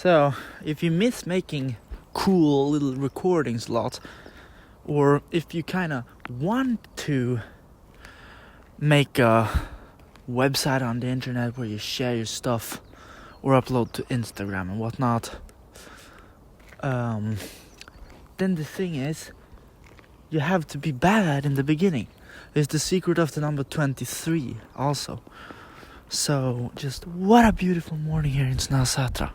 So, if you miss making cool little recordings a lot, or if you kind of want to make a website on the internet where you share your stuff or upload to Instagram and whatnot, then the thing is, you have to be bad in the beginning. It's the secret of the number 23 also. So, just what a beautiful morning here in Snösätra.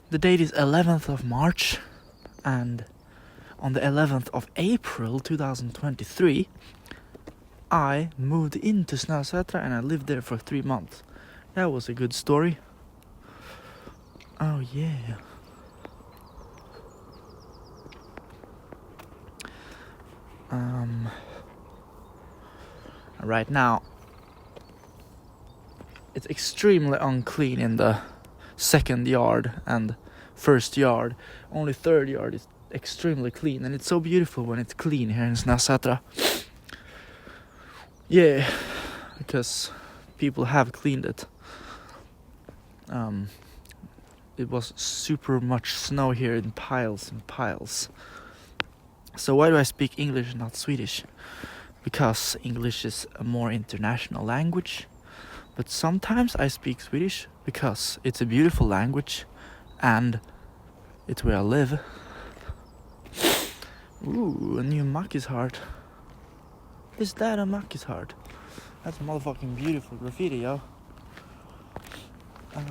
The date is 11th of March, and on the 11th of April 2023, I moved into Snösätra and I lived there for 3 months. That was a good story. Oh yeah. Right now, it's extremely unclean in the second yard and first yard. Only third yard is extremely clean, and it's so beautiful when it's clean here in Snösätra. Yeah, because people have cleaned it. It was super much snow here in piles and piles. So why do I speak English and not Swedish? Because English is a more international language. But sometimes I speak Swedish because it's a beautiful language and it's where I live. Ooh, a new Mackie's heart. Is that a Mackie's heart? That's motherfucking beautiful graffiti, yo. Oh,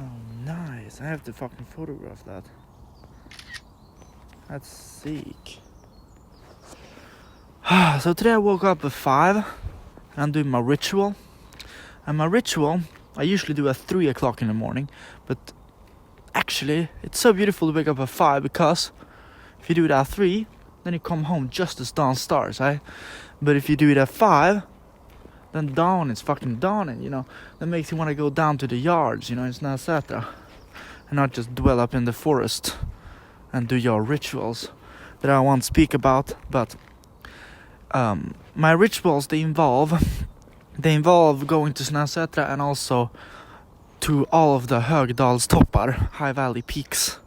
nice. I have to fucking photograph that. That's sick. So today I woke up at 5 and I'm doing my ritual. And my ritual, I usually do at 3 o'clock in the morning. But actually, it's so beautiful to wake up at 5 because if you do it at 3, then you come home just as dawn starts, right? But if you do it at 5, then dawn is fucking dawning, you know. That makes you want to go down to the yards, you know, in Snösätra. And not just dwell up in the forest and do your rituals that I won't speak about. But my rituals, they involve going to Snösätra and also to all of the Högdalstoppar, High Valley peaks,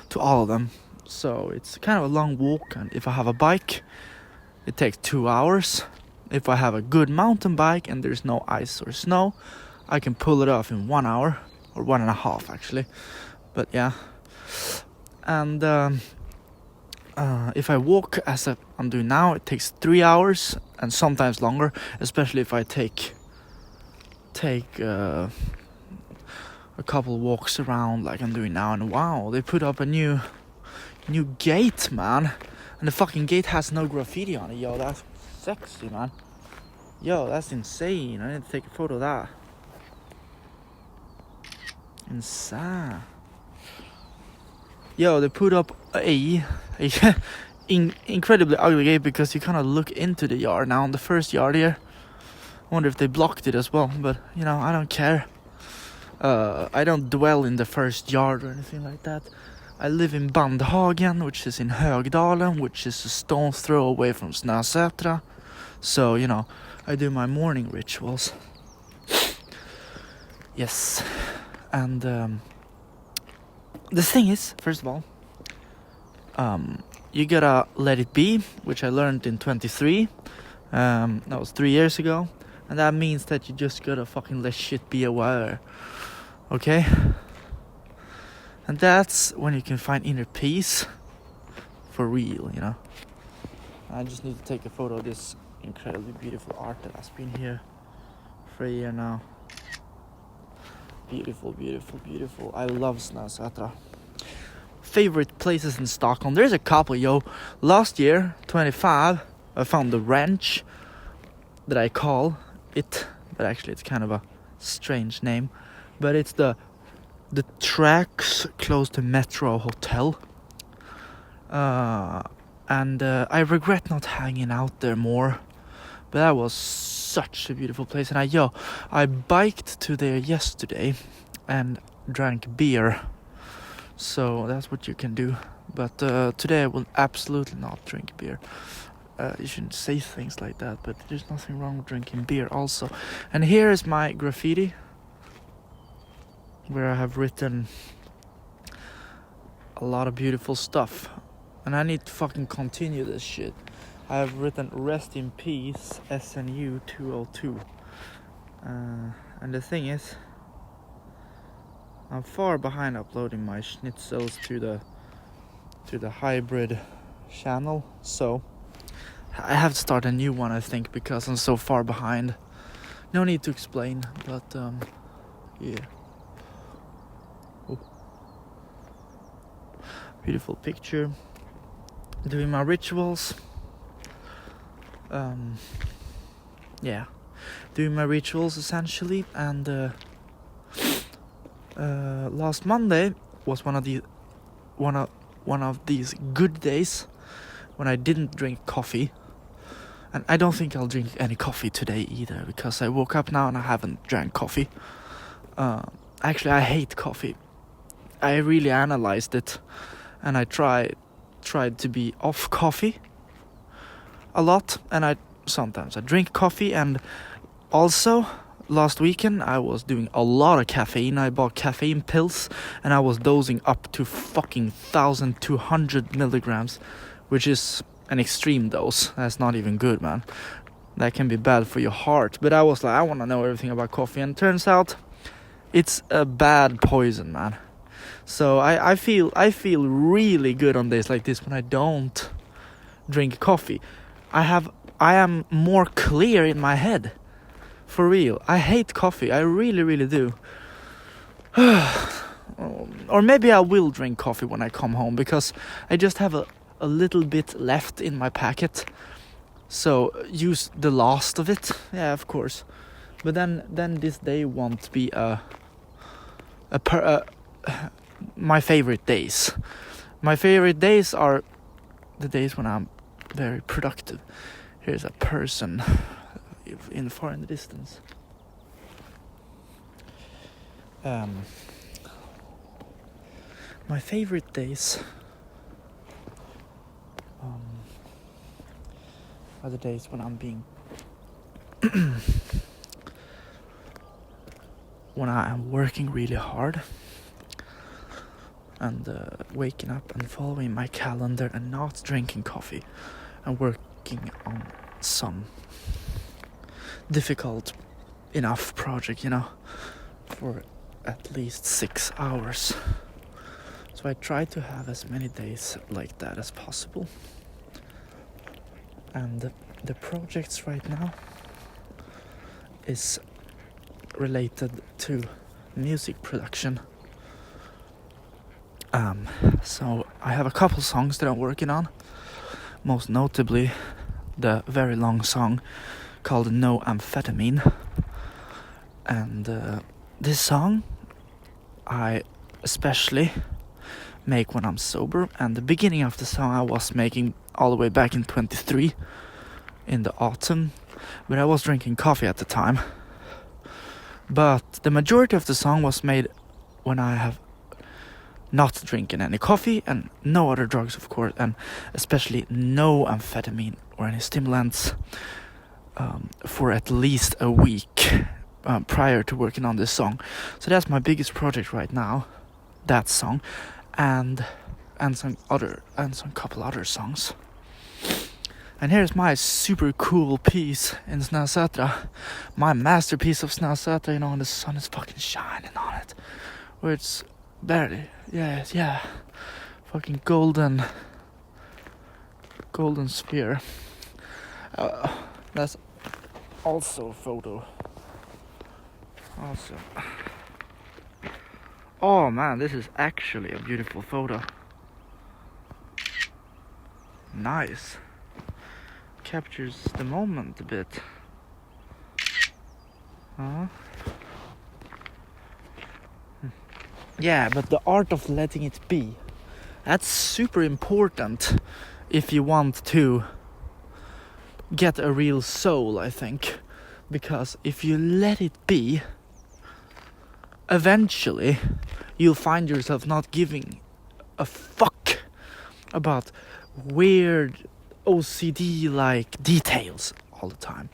to all of them. So it's kind of a long walk, and if I have a bike, it takes 2 hours. If I have a good mountain bike and there's no ice or snow, I can pull it off in 1 hour, or 1.5 actually. But yeah. And if I walk as I'm doing now, it takes 3 hours and sometimes longer, especially if I take a couple walks around like I'm doing now. And wow, they put up a new gate, man, and the fucking gate has no graffiti on it. Yo, that's sexy, man. Yo, that's insane. I need to take a photo of that. Insane. Yo, they put up a incredibly ugly gate because you kind of look into the yard now. On the first yard here, I wonder if they blocked it as well. But you know, I don't care. I don't dwell in the first yard or anything like that. I live in Bandhagen, which is in Högdalen, which is a stone's throw away from Snösätra. So, you know, I do my morning rituals. Yes. And the thing is, first of all, you gotta let it be, which I learned in 23. That was 3 years ago. And that means that you just gotta fucking let shit be a while. Okay? And that's when you can find inner peace for real, you know. I just need to take a photo of this incredibly beautiful art that has been here for a year now. Beautiful, beautiful, beautiful. I love Snösätra. Favorite places in Stockholm? There's a couple, yo. Last year, 25, I found the ranch that I call it, but actually it's kind of a strange name. But it's the tracks close to Metro Hotel. And I regret not hanging out there more. But that was such a beautiful place. And I biked to there yesterday and drank beer. So that's what you can do. But today I will absolutely not drink beer. You shouldn't say things like that, but there's nothing wrong with drinking beer also. And here is my graffiti, where I have written a lot of beautiful stuff. And I need to fucking continue this shit. I have written rest in peace SNU 202. And the thing is, I'm far behind uploading my schnitzels to the hybrid channel, so I have to start a new one, I think, because I'm so far behind. No need to explain, but yeah. Oh. Beautiful picture. Doing my rituals. Yeah, doing my rituals essentially, and last Monday was one of these good days when I didn't drink coffee, and I don't think I'll drink any coffee today either, because I woke up now and I haven't drank coffee. Actually, I hate coffee. I really analyzed it, and I tried to be off coffee a lot, and sometimes I drink coffee. And also last weekend I was doing a lot of caffeine. I bought caffeine pills and I was dosing up to fucking 1,200 milligrams, which is an extreme dose. That's not even good, man. That can be bad for your heart. But I was like, I want to know everything about coffee, and it turns out it's a bad poison, man. So I feel really good on days like this when I don't drink coffee. I am more clear in my head. For real. I hate coffee. I really, really do. Or maybe I will drink coffee when I come home, because I just have a little bit left in my packet. So use the last of it. Yeah, of course. But then this day won't be my favorite days. My favorite days are the days when I'm very productive. Here's a person far in the distance. My favorite days are the days when I'm being when I am working really hard and waking up and following my calendar and not drinking coffee and working on some difficult enough project, for at least 6 hours. So I try to have as many days like that as possible. And the projects right now is related to music production. So I have a couple songs that I'm working on, most notably the very long song called No Amphetamine. And this song I especially make when I'm sober, and the beginning of the song I was making all the way back in 23 in the autumn, but I was drinking coffee at the time. But the majority of the song was made when I have not drinking any coffee and no other drugs, of course, and especially no amphetamine or any stimulants for at least a week prior to working on this song. So that's my biggest project right now, that song, and some couple other songs. And here's my super cool piece in Snösätra, my masterpiece of Snösätra, and the sun is fucking shining on it, where it's barely, yeah, fucking golden sphere. That's also a photo. Awesome. Oh man, this is actually a beautiful photo. Nice. Captures the moment a bit. Yeah, but the art of letting it be, that's super important if you want to get a real soul, I think. Because if you let it be, eventually you'll find yourself not giving a fuck about weird OCD-like details all the time.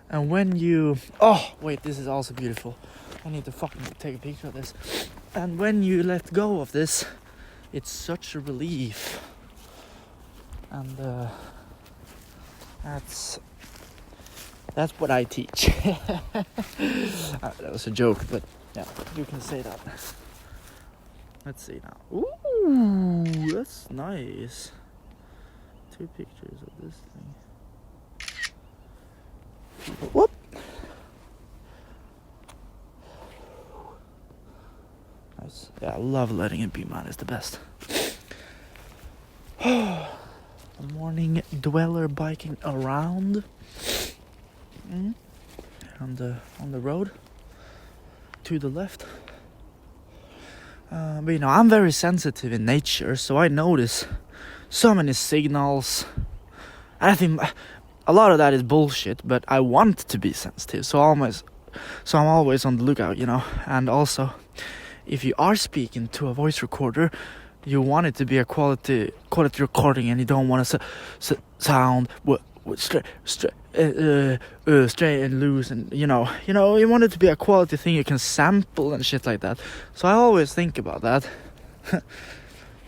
And when you... Oh, wait, this is also beautiful. I need to fucking take a picture of this. And when you let go of this it's such a relief. And that's what I teach. That was a joke, but yeah, you can say that. Let's see now. Ooh, that's nice. 2 pictures of this thing. Whoop. Nice. Yeah, I love letting it be, man. It's the best. A morning dweller biking around on the road to the left. But you know, I'm very sensitive in nature, so I notice so many signals. And I think a lot of that is bullshit, but I want to be sensitive, so I'm always on the lookout, you know. And also, if you are speaking to a voice recorder, you want it to be a quality recording, and you don't want to sound straight and loose, and you know you want it to be a quality thing you can sample and shit like that. So I always think about that.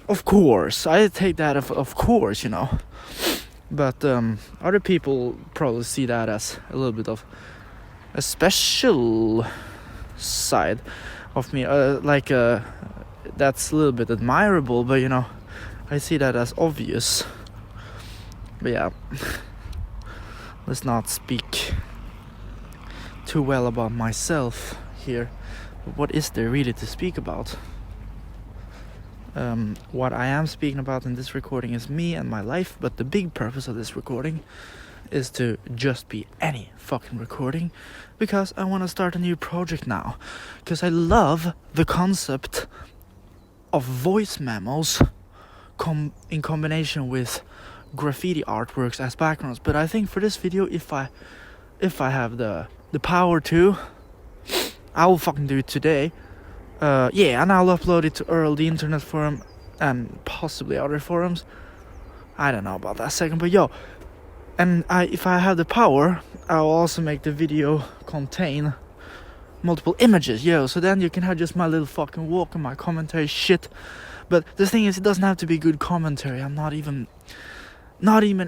Of course, I take that of course, you know. But other people probably see that as a little bit of a special side of me, that's a little bit admirable, but you know, I see that as obvious. But yeah, let's not speak too well about myself here. What is there really to speak about? What I am speaking about in this recording is me and my life, but the big purpose of this recording is to just be any fucking recording, because I want to start a new project now, because I love the concept of voice memos in combination with graffiti artworks as backgrounds. But I think for this video, if I have the power to, I will fucking do it today. And I'll upload it to Earl, the internet forum, and possibly other forums. I don't know about that second, but if I have the power, I'll also make the video contain multiple images, so then you can have just my little fucking walk and my commentary shit. But the thing is, it doesn't have to be good commentary. I'm not even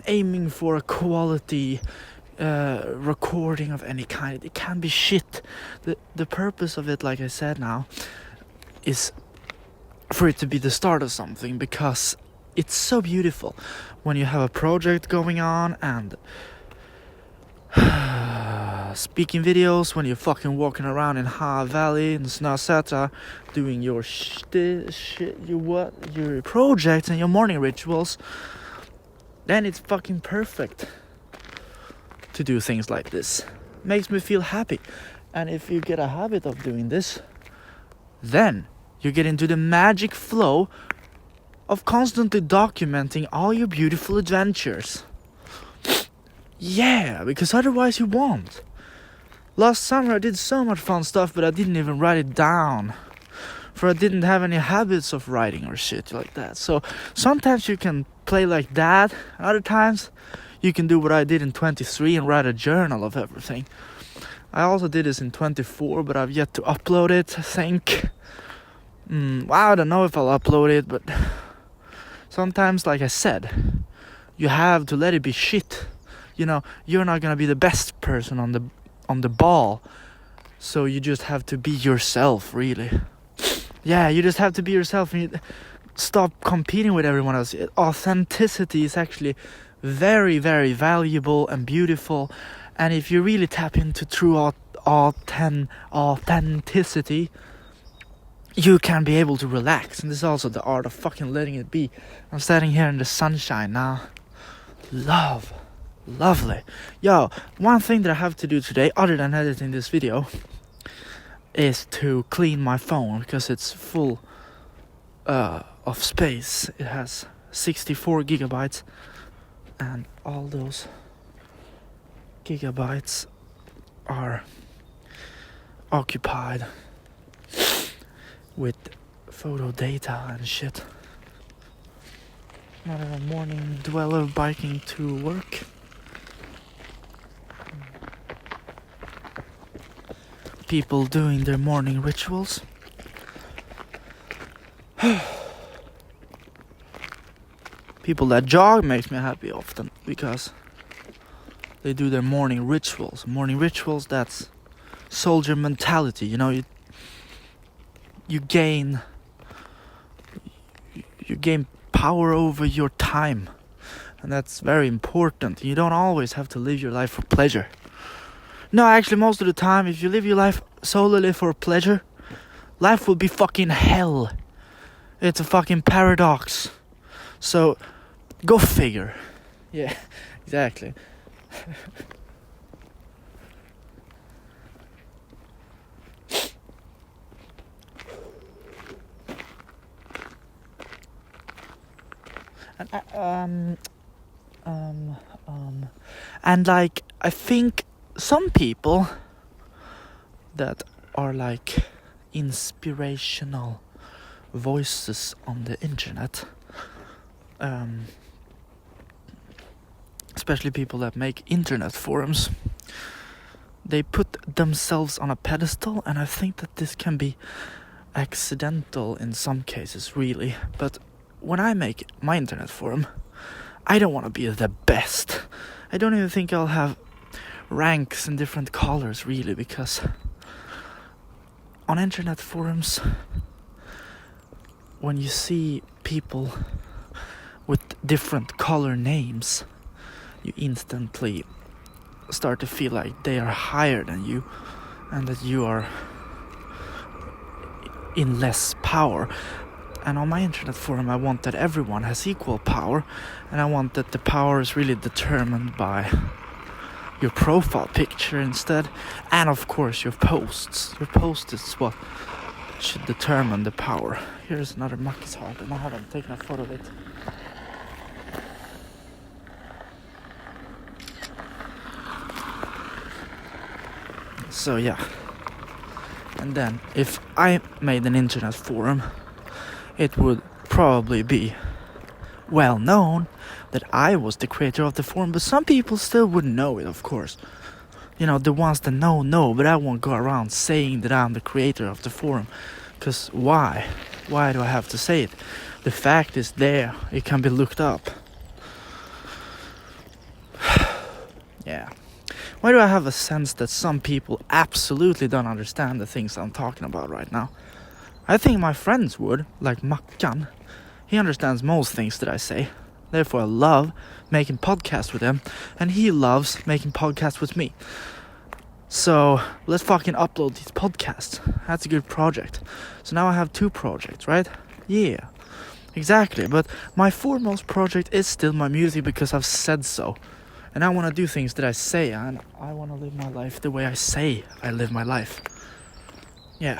aiming for a quality recording of any kind. It can be shit. The purpose of it, like I said now, is for it to be the start of something, because it's so beautiful when you have a project going on and speaking videos, when you're fucking walking around in Ha Valley in Snösätra doing your your projects and your morning rituals. Then it's fucking perfect to do things like this. Makes me feel happy. And if you get a habit of doing this, then you get into the magic flow of constantly documenting all your beautiful adventures. Yeah, because otherwise you won't. Last summer I did so much fun stuff, but I didn't even write it down, for I didn't have any habits of writing or shit like that. So sometimes you can play like that, other times you can do what I did in 23 and write a journal of everything. I also did this in 24, but I've yet to upload it, I think. I don't know if I'll upload it, but sometimes, like I said, you have to let it be shit. You know, you're not gonna be the best person on the ball, so you just have to be yourself, really. Yeah, you just have to be yourself, and you stop competing with everyone else. Authenticity is actually very, very valuable and beautiful, and if you really tap into true authenticity, you can be able to relax. And this is also the art of fucking letting it be. I'm standing here in the sunshine now. Lovely. One thing that I have to do today, other than editing this video, is to clean my phone, because it's full of space. It has 64 gigabytes, and all those gigabytes are occupied with photo data and shit. Another morning dweller biking to work. People doing their morning rituals. People that jog makes me happy often because they do their morning rituals. Morning rituals, that's soldier mentality. You know, you gain power over your time, and that's very important. You don't always have to live your life for pleasure. No, actually, most of the time, if you live your life solely for pleasure, life will be fucking hell. It's a fucking paradox. So, go figure. Yeah, exactly. And like, I think some people that are like inspirational voices on the internet, especially people that make internet forums, they put themselves on a pedestal, and I think that this can be accidental in some cases, really. But when I make my internet forum, I don't want to be the best. I don't even think I'll have ranks in different colors, really, because on internet forums, when you see people with different color names, you instantly start to feel like they are higher than you and that you are in less power. And on my internet forum, I want that everyone has equal power, and I want that the power is really determined by your profile picture instead, and of course your posts. Your post is what should determine the power. Here's another Mack's heart, and I haven't taken a photo of it. So yeah. And then, if I made an internet forum, it would probably be well known that I was the creator of the forum, but some people still wouldn't know it, of course. You know, the ones that know, but I won't go around saying that I'm the creator of the forum. Because why? Why do I have to say it? The fact is there. It can be looked up. Yeah. Why do I have a sense that some people absolutely don't understand the things I'm talking about right now? I think my friends would, like Mackan. He understands most things that I say. Therefore I love making podcasts with him, and he loves making podcasts with me. So let's fucking upload these podcasts. That's a good project. So now I have 2 projects, right? Yeah, exactly. But my foremost project is still my music, because I've said so. And I want to do things that I say, and I want to live my life the way I say I live my life. Yeah.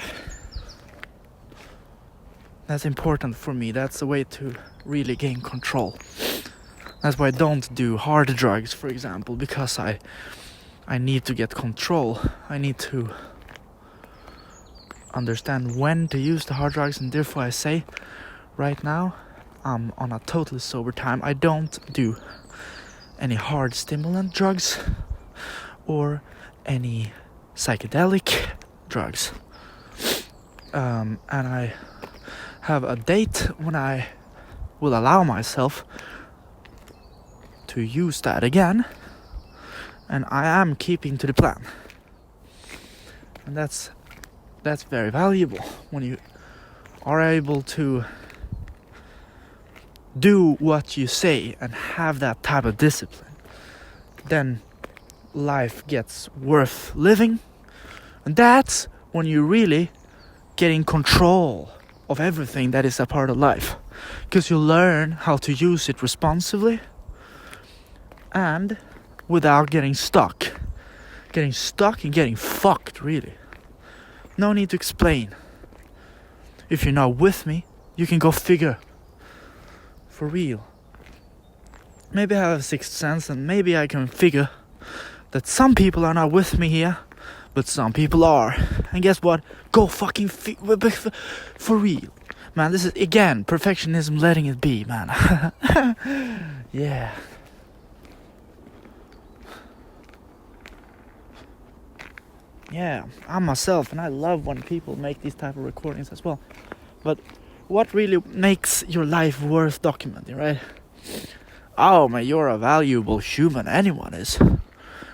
That's important for me. That's a way to really gain control. That's why I don't do hard drugs, for example, because I need to get control. I need to understand when to use the hard drugs, and therefore I say, right now, I'm on a totally sober time. I don't do any hard stimulant drugs or any psychedelic drugs. And I have a date when I will allow myself to use that again, and I am keeping to the plan. And that's very valuable when you are able to do what you say and have that type of discipline. Then life gets worth living, and that's when you really get in control of everything that is a part of life, because you learn how to use it responsibly and without getting stuck and getting fucked, really. No need to explain. If you're not with me, you can go figure. For real. Maybe I have a sixth sense, and maybe I can figure that some people are not with me here, but some people are. And guess what? Go fucking for real. Man, this is, again, perfectionism letting it be, man. Yeah. Yeah, I'm myself, and I love when people make these type of recordings as well. But what really makes your life worth documenting, right? Oh man, you're a valuable human, anyone is.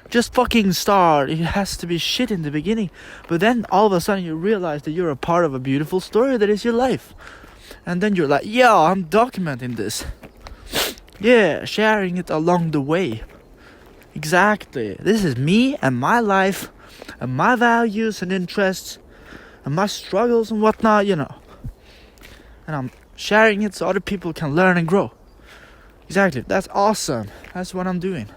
Just fucking start. It has to be shit in the beginning, but then all of a sudden you realize that you're a part of a beautiful story that is your life. And then you're like, yeah, I'm documenting this. Yeah, sharing it along the way. Exactly. This is me and my life and my values and interests and my struggles and whatnot, you know. And I'm sharing it so other people can learn and grow. Exactly. That's awesome. That's what I'm doing.